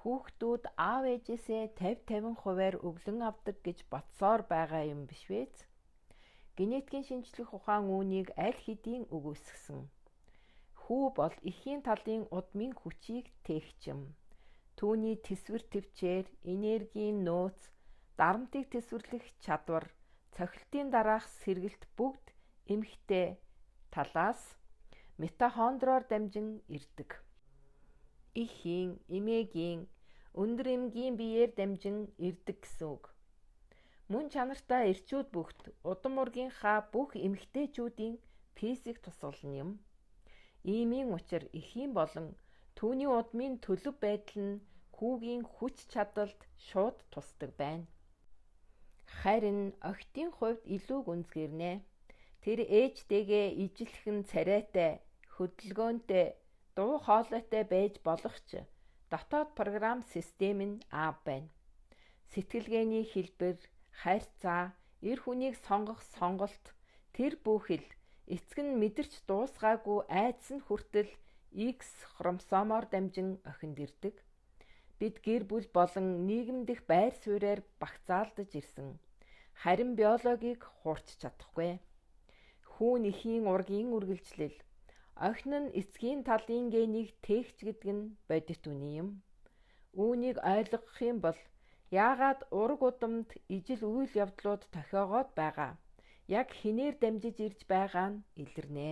Хүүхдүүд аав ээжээсээ 50% өглөн авдаг гэж бодсоор байгаа юм биш вэз? Генетикийн шинжлэх ухаан үүнийг аль хэдийн үгүйсгэсэн. Хүү бол эхийн талын удмын хүчийг тээгчим. Түүний тэсвэр төвчээр, энергийн нөөц, дарамтыг тэсвэрлэх чадвар, цохилтын дараах сэргэлт бүгд эмэгтэй талаас митохондроор дамжин ирдэг. Эхийн, эмээгийн, өндөр эмгийн биеэр дамжин ирдэг гэсэн үг. Мөн чанартай эрчүүд бүгд удам ургийнхаа бүх эмэгтэйчүүдийн физик тусгална юм. Иймийн учир эхийн болон түүний удмын төлөв байдал нь хүүгийн хүч чадалд шууд тусдаг байна. Харин охидын хувьд илүү гүнзгийрнэ. Тэр ээжтэйгээ ижилхэн царайтай, хөдөлгөөнтэй, дуу хоолойтой байж болох ч дотоод програм систем нь аав байна. Сэтгэлгээний хэлбэр, харьцаа, эр хүнийг сонгох сонголт, тэр бүхэл эцэг нь мэдэрч дуусгаагүй айдас нь хүртэл X хромосомоор дамжин охинд ирдэг. Бид гэр бүл болон нийгэм дэх байр сууриаар багцаалдаж ирсэн. Харин биологийг хуурч чадахгүй. Хүүн эхийн ургийн үргэлжлэл. Охин нь эцгийн талын генийг тээгч гэдэг нь бодит үний юм. Үүнийг ойлгох юм бол яагаад ураг удамд ижил үйл явдлууд тохиогоод байгаа? Яг хинээр дамжиж ирж байгаа нь илэрнэ.